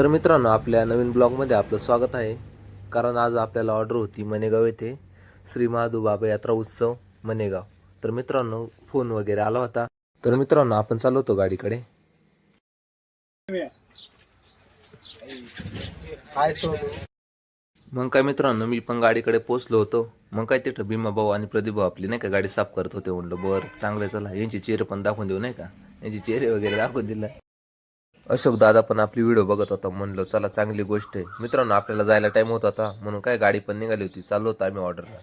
तर मित्रांनो, आपल्या नवीन ब्लॉगमध्ये आपलं स्वागत आहे. कारण आज आपल्याला ऑर्डर होती मनेगाव येथे श्री महादूबाबा यात्रा उत्सव मनेगाव. तर मित्रांनो, फोन वगैरे आला होता. तर मित्रांनो, आपण चाललो होतो गाडीकडे. मग काय मित्रांनो, मी पण गाडीकडे पोहोचलो होतो. मग काय तिथं भीमा भाऊ आणि प्रदीप भाऊ आपली नाही का गाडी साफ करत होते. म्हणलं बरं चांगलं, चला यांची चेहरे पण दाखवून देऊ नाही का, यांची चेहरे वगैरे दाखवून दिला. अशोक दादा पण आपली व्हिडिओ बघत होता. म्हणलं चला चांगली गोष्ट आहे. मित्रांनो, आपल्याला जायला टाइम होत होता म्हणून काय गाडी पण निघाली होती. चाललो होतो आम्ही ऑर्डरला.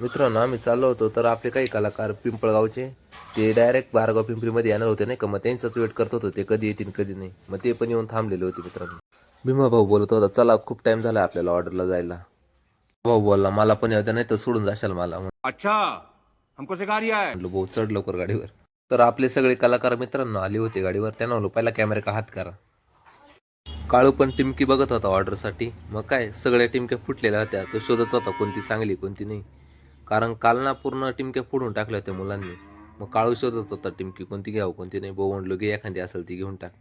मित्रांनो, आम्ही चाललो होतो तर आपले काही कलाकार पिंपळगावचे ते डायरेक्ट बारगाव पिंपरीमध्ये येणार होते नाही का. मग त्यांचाच वेट करत होते, कधी येतील कधी नाही. मग ते पण येऊन थांबलेले होते. मित्रांनो, भीमा भाऊ बोलत होता, चला खूप टाइम झाला आपल्याला ऑर्डरला जायला. भाऊ बोलला, मला पण येऊ द्या नाही तर सोडून जाशाल मला. अच्छा, हमको सिखा रिया है. म्हटलं भाऊ चढ लवकर गाडीवर. तर आपले सगळे कलाकार मित्रांनो आले होते गाडीवर. त्यांना म्हणलो पहिला कॅमेरा का हात करा. काळू पण टिमकी बघत होता ऑर्डरसाठी. मग काय सगळ्या टिमक्या फुटलेल्या होत्या. तो शोधत होता कोणती चांगली कोणती नाही. कारण काल ना पूर्ण टिमक्या फोडून टाकल्या होत्या मुलांनी. मग काळू शोधत होता टिमकी कोणती घ्यावं कोणती नाही. भाऊ म्हणलो घे एखादी असेल ती घेऊन टाक.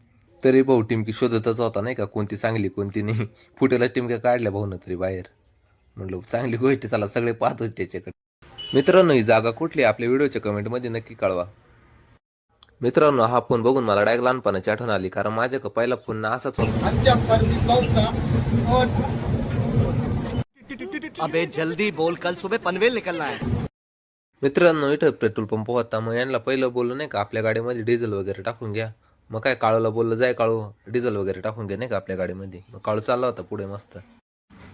तरी भाऊ टिमकी शोधतच होता नाही का, कोणती चांगली कोणती नाही. फुटेला टिमक्या काढल्या भाऊन तरी बाहेर. म्हणलो चांगली गोष्ट, चला सगळे पाहत होते त्याच्याकडे. मित्रांनो, ही जागा कुठली आपल्या व्हिडिओच्या कमेंटमध्ये नक्की कळवा. मित्रांनो, हा फोन बघून मला डायरेक्ट लहानपणाची आठवण आली. कारण माझ्या पहिला फोन ना असाच होता. अबे जल्दी बोल, कल सुबह पनवेल निकलना है. मित्रांनो, इथं पेट्रोल पंप होता. मग यांना पहिलं बोललो नाही का आपल्या गाडीमध्ये डिझेल वगैरे टाकून घ्या. मग काय काळूला बोललो, जाय काळू डिझेल वगैरे टाकून घ्या नाही का आपल्या गाडीमध्ये. मग काळू चालला होता पुढे मस्त.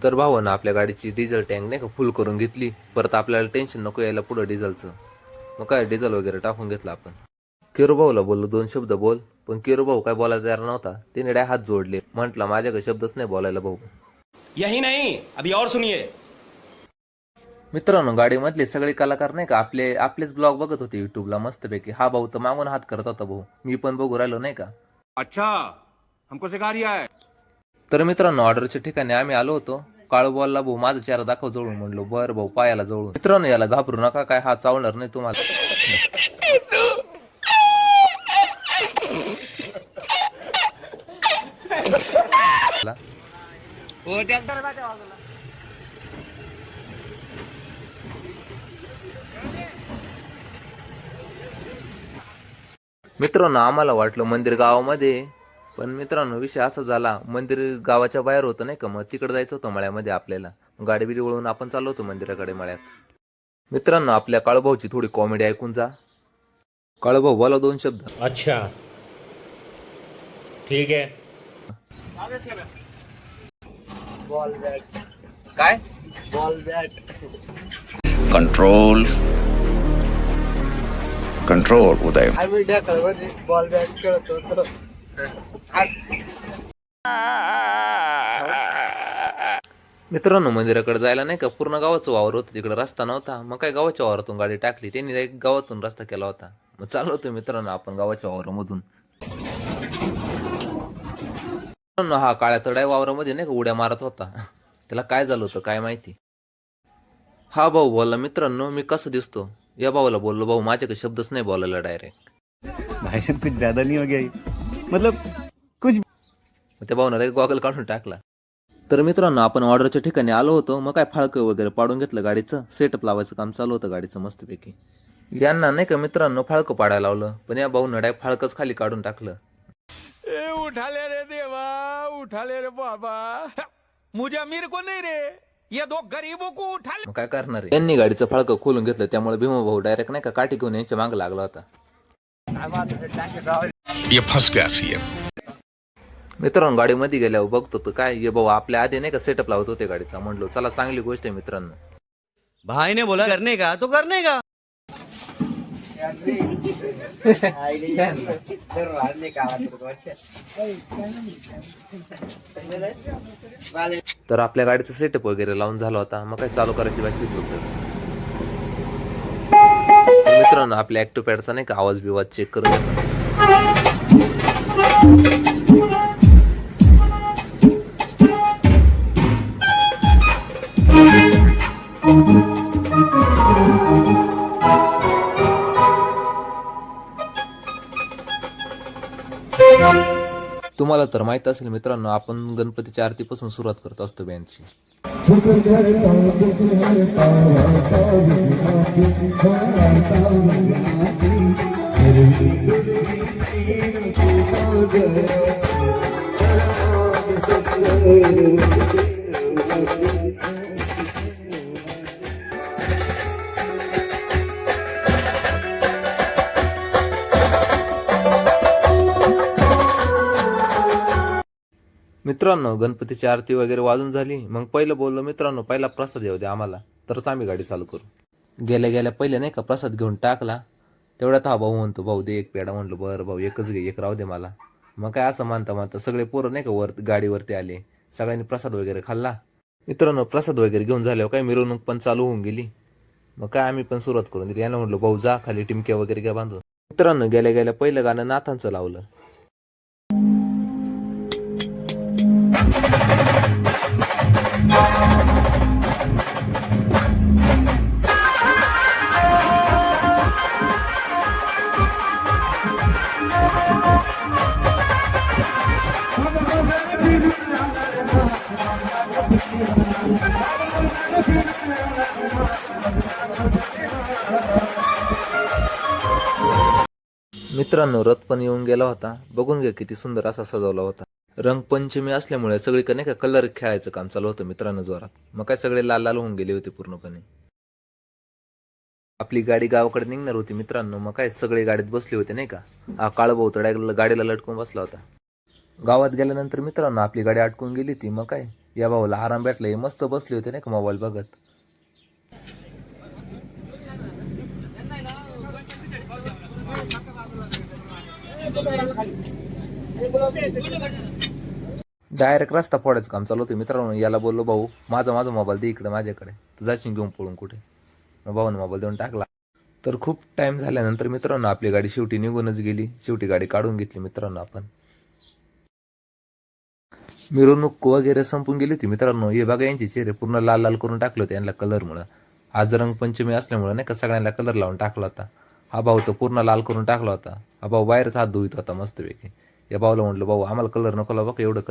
तर भावानं आपल्या गाडीची डिझेल टँक नाही का फुल करून घेतली. परत आपल्याला टेन्शन नको यायला पुढं डिझेलचं. मग काय डिझेल वगैरे टाकून घेतलं आपण. केरू भाऊला बोललो 2 शब्द बोल. पण केरू भाऊ काय बोलायला तयार नव्हता. तिने हात जोडले. म्हटलं माझ्याकडे शब्दच नाही बोलायला भाऊ. यही नहीं, अभी और सुनिए. मित्रांनो, गाडीमधले सगळे कलाकार नाही का आपलेच ब्लॉग बघत होते युट्यूबला मस्तपैकी. हा भाऊ तर मागून हात करत होता भाऊ. मी पण बघू राहिलो नाही का. अच्छा, हमको सिखा रिया है. तर मित्रांनो, ऑर्डरच्या ठिकाणी आम्ही आलो होतो. काळू बोलला, भाऊ माझा चेहरा दाखव जवळून. म्हणलो बरं भाऊ, पायाला जवळून. मित्रांनो, याला घाबरू नका, काय हा चावणार नाही तुम्हाला. मित्रांनो, आम्हाला वाटलं मंदिर गावामध्ये. पण मित्रांनो, विषय असा झाला, मंदिर गावाच्या बाहेर होतं नाही का. मग तिकडे जायचं होतं मळ्यामध्ये आपल्याला. गाडी बिडी वळून आपण चाललो होतो मंदिराकडे मळ्यात. मित्रांनो, आपल्या काळूभाऊची थोडी कॉमेडी ऐकून जा. काळूभाऊ बोला 2 शब्द. अच्छा ठीक है. बॉल बॅट, काय बॉल बॅट. कंट्रोल कंट्रोल उदय. आम्ही ढेकळमध्ये बॉल बॅट खेळत होतो. मित्रांनो, मंदिराकडे जायला नाही का पूर्ण गावाचं वावर होतं. तिकडे रस्ता नव्हता. मग काय गावाच्या वावरातून गाडी टाकली. त्यांनी एक गावातून रस्ता केला होता. मग चाललो होतो मित्रांनो आपण गावाच्या वावरामधून. हा काळ्या तडाय वावरामध्ये नाही का उड्या मारत होता. त्याला काय झालं होतं काय माहिती. हा भाऊ बोलला, मित्रांनो मी कसं दिसतो. या भाऊला बोललो, भाऊ माझ्याकडे शब्दच नाही बोलायला डायरेक्ट. भाई साहब कुछ ज्यादा नहीं हो गया ये? मतलब कुछ. त्या भाऊला एक गॉगल काढून टाकला. तर मित्रांनो, आपण ऑर्डरच्या ठिकाणी आलो होतो. मग काय फाळकं वगैरे पाडून घेतलं गाडीचं. सेटअप लावायचं काम चालू होतं गाडीचं मस्तपैकी. यांना नाही का मित्रांनो फाळकं पाडायला लावलं. पण या भाऊ डायरेक्ट फाळकंच खाली काढून टाकलं. उठाले रे देवा, उठाले रे बाबा, मुझे अमीर को नहीं रे, ये 2 गरीबों को उठा ले. मग काय करणार आहे. यांनी गाडीचं फाळकं खोलून घेतलं. त्यामुळे भीमा भाऊ डायरेक्ट नाही का काठी घेऊन यांच्या मागे लागला होता. ये फंस गया सीएम. मित्रांनो, गाडीमध्ये गेल्यावर बघतो तर काय ये भाऊ आपल्या आधी नाही का सेटअप लावत होते गाडीचा. म्हणलो चला चांगली गोष्ट आहे मित्रांनो. भाई ने बोला करने का तो करने का. तर आपल्या गाडीचा सेटअप वगैरे लावून झाला होता. मग काय चालू करायची बाकीच होतं. मित्रांनो, आपल्या ऍक्टिव्ह पॅडचा नाही का आवाज बिवाज चेक करून घेतो. तुम्हाला तर माहित असेल मित्रांनो, आपण गणपतीच्या आरतीपासून सुरुवात करत असतो बँडची. मित्रांनो, गणपतीची आरती वगैरे वाजून झाली. मग पहिलं बोललो मित्रांनो, पहिला प्रसाद येऊ द्या आम्हाला, तरच आम्ही गाडी चालू करू. गेल्या गेल्या पहिले नाही का प्रसाद घेऊन टाकला. तेवढ्यात हा भाऊ म्हणतो, भाऊ दे एक पेढा. म्हणलं बरं भाऊ, एकच घे, एक राहू दे मला. मग काय असं मानता मानता सगळे पोरं नाही का गाडीवरती आले. सगळ्यांनी प्रसाद वगैरे खाल्ला. मित्रांनो, प्रसाद वगैरे घेऊन झाल्यावर काय मिरवणूक पण चालू होऊन गेली. मग काय आम्ही पण सुरुवात करून दिली. याला म्हणलो, भाऊ जा खाली टिमक्या वगैरे घ्या बांधून. मित्रांनो, गेल्या गेल्या पहिलं गाणं नाथांचं लावलं. मित्रांनो, रथ पण येऊन गेला होता. बघून घ्या किती सुंदर असा सजवला होता. रंगपंचमी असल्यामुळे सगळीकडे नाही का कलर खेळायचं काम चालू होतं मित्रांनो जोरात. मग काय सगळे लाल लाल होऊन गेले होते पूर्णपणे. आपली गाडी गावाकडे निघणार होती मित्रांनो. मग काय सगळे गाडीत बसले होते नाही का. हा काळभाऊ तर गाडीला लटकून बसला होता. गावात गेल्यानंतर मित्रांनो आपली गाडी अटकून गेली ती. मग काय या भाऊला आराम भेटला. हे मस्त बसले होते नाही का मोबाईल बघत. डायरेक्ट रस्ता फोडायचं काम चालू होतं मित्रांनो. याला बोललो, भाऊ माझा मोबाईल दे इकडे माझ्याकडे, तू जाशील घेऊन पळून कुठे. मग भाऊने मोबाईल देऊन टाकला. तर खूप टाइम झाल्यानंतर मित्रांनो आपली गाडी शेवटी निघूनच गेली. शेवटी गाडी काढून घेतली मित्रांनो आपण. मिरवणूक वगैरे संपून गेली होती मित्रांनो. हे बघा यांचे चेहरे पूर्ण लाल लाल करून टाकले होते यांना कलरमुळं. आज रंगपंचमी असल्यामुळे नाही का सगळ्यांना कलर लावून टाकला होता. हा भाऊ तर पूर्ण लाल करून टाकला होता. हा भाऊ बाहेरच हात धुईत होता मस्तपैकी. या भाऊला म्हटलं, भाऊ आम्हाला कलर नको लावा बघा एवढं